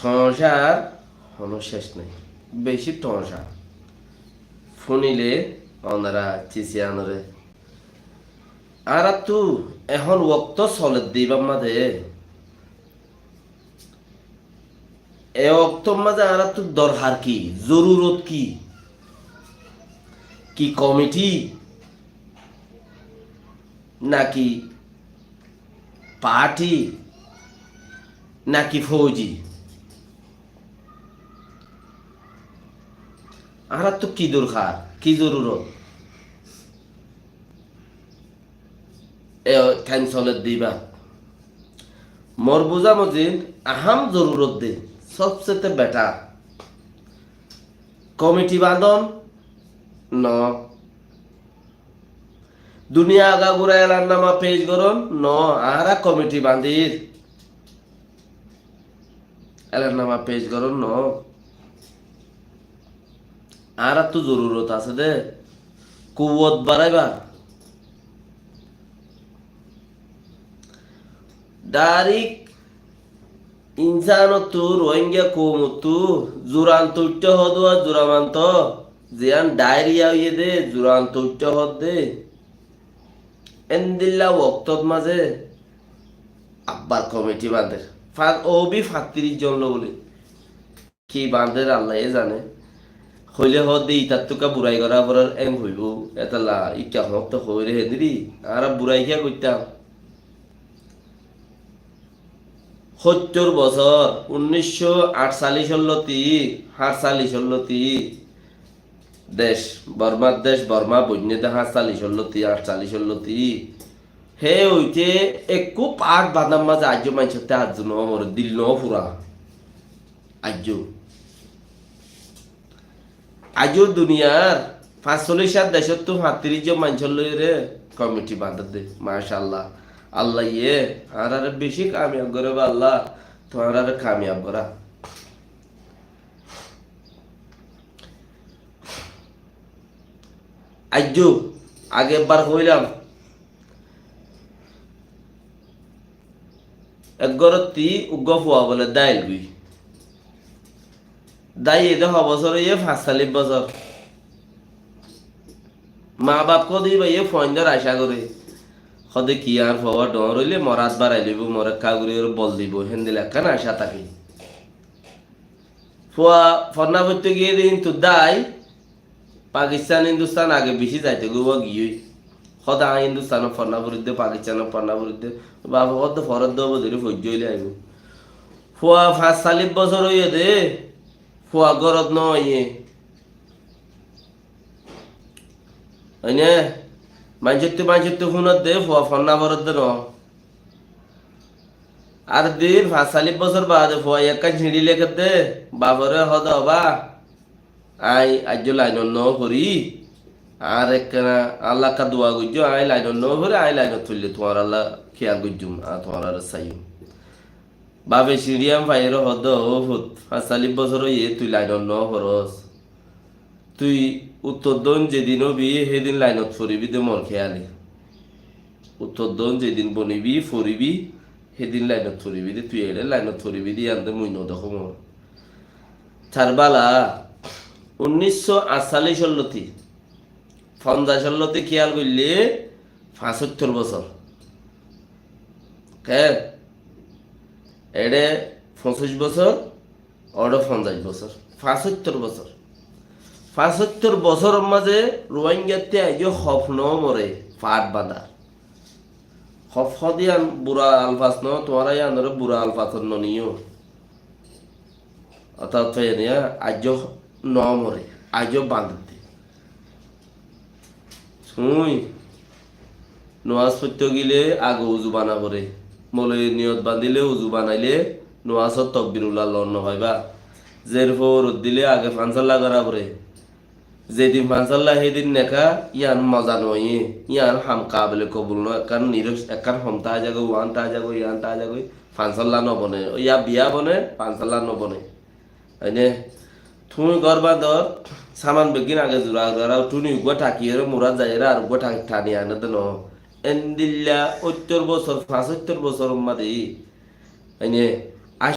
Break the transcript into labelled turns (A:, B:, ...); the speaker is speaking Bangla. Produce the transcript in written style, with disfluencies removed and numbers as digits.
A: ঠসার কোনো শেষ নেই, বেশি ঠসা ফুনিলে ওনারা চিচি আনরে আর তু এখন ওক্ত চলে দিবার মাঝে এ অক্তর মাঝে আর তু দরকার কি, জরুরত কি, কি কমিটি নাকি পার্টি নাকি ফৌজি, আর তো কি দরকার, কি জরুরত এ ক্যান্সলের দিবা মোর বোঝা মজিন আহাম জরুরত দে সবচেয়ে বেটার কমিটি বাঁধন ন দুনিয়া আগা ঘুরা এলার নামা পেজ করন ন আহারা কমিটি বাঁধির এলার নামা পেজ করন ন আর তো জরুরত আছে দে কুয়ত বাড়াইবা ডাইরেক্ট ইনসানতো রোহিঙ্গা কমতো জোরান্ত উচ্চ হদ জোরামান্ত জিয়ান ডায়রিয়া হইয়ে দে জোরান্ত উচ্চ হদ দে এন্দিল্লা ওক্তত মাঝে আব্বার কমিটি বাঁধে ও বি ৩৫ জন বলে কি বাঁধে আল্লাহ জানে হইলে হদ দে ইতার তোকা বুড়াই করা পর এম হইব এতালা ইটা হক তো হইরে হেদিরি আর বুড়াই খেয়া করতাম ৭০ বছর ১৯৪৮ দেশ বর্মার দেশ বর্মা বন্যতে ৪৮ হে ওইতে একু পাট বাদাম মাঝে আজ মানসতে আজ নমর দিল ন ফুরা আজও দুনিয়ার ৪৫ দেশত তো ৩৫ জন মানুষের লইরে কমিটি বাঁধা দে মাশাআল্লাহ আল্লাহ ইয়ে আর বেশি কামিয়াব করে বা আল্লাহ তোমার আর কামিয়াব করা আজ্জু আগের বার হইলাম একগরতি উগ্র ফুয়া বলে দাইল গুই দাই এদের বছর ইয়ে ৪৫ বছর মা বাপ কদি বা ইয়ে ফোনদের আশা করে সদে কি আর হওয়া ডর হইলে মরাত বাড়াই লইব মরে কাগুরি বল দিব হেন্দিল একখান আশা থাকি ফুয়া ফন্না করতে গিয়ে দিন তো দাই পাকিস্তান হিন্দুস্তান আগে বেশি যাইতে গো গিয়ে সদা হিন্দুস্তানের ফন্না বিরুদ্ধে পাকিস্তানের ফন্না বিরুদ্ধে বাবা কত ফরত দেবো ধরে সহ্য হইলে আইব ফুয়া ৪৫ বছর হইয়ে দে ফুয়া গরত নয় হয়নে মানুষের ফোনত দে ফুয়া ফন্না বরত দে ন আর দিন ৪৫ বছর বাদে ফুয়া একটা ছিঁড়ি লেখে দে বাবরে হদ হবা আই আজ লাইন ন করি আর একখানা আল্লাহ কা দোয়া গুজ আই লাইন ন করে আই লাইন তুললে তোমার আল্লাহ খেয়াল গুজুম আর তোমার আর চাইম বাবে সিরিয়াম ভাইয়ের হদ হত ৪৫ বছর ইয়ে তুই লাইন ন খরচ তুই উত্তর দন যেদিন হবি সেদিন লাইনত ফরিবি দে মর খেয়ালি উত্তর দন যেদিন বনিবি ফরিবি সেদিন লাইনত ফরিবি দে তুই এলে লাইনত ফরিবি দি আনতে মুই নদেখো মর ছাড়বালা ১৯৪৮ ৫০ খেয়াল করলে ৭৫ বছর হ্যাঁ এডে ২৫ বছর ওটা ৫০ বছর ৭৫ বছর ৭৫ বছরের মাঝে রোহিঙ্গাতে আজ স্বপ্ন মরে পাট বাঁধা স্বপ্ন দিয়ে বুড়া আলফাস ন তোমার আনরে বুড়া আলফাসর নিও অর্থাৎ আজ ন মরে আজও বাঁধতে শুই নোয়াজ পড়তে গেলে আগে উজু বানা করে মলে নিয়ত বাঁধিলে উজু বানাইলে নোয়াজত তকবিরুল্লাহ লন্ন হয় বা জের ফোর দিলে আগে ফানসাল্লা করা পরে যেদিন ফানসাল্লা সেদিন নেখা ইয়ান মজা নয় ইয়ান হাম কাবলে কবুল নয় কারণ নিরস একান হমতা যাগো ওয়ান তা যাগো ইয়ান তা যাগো ফানসাল্লা নবনে ইয়া বিয়া বনে ফানসাল্লা নবনে হয়নে তুমি ঘর বাঁধর সামান বেগিন আগে জোড়া জোড়া টুনি উগুয়া ঠাকি মোরা যায় আর উগুয়া ঠানি আনে তো ন এন্দিল্লা ৭০ বছর ৭৫ বছর মাদি হয়নে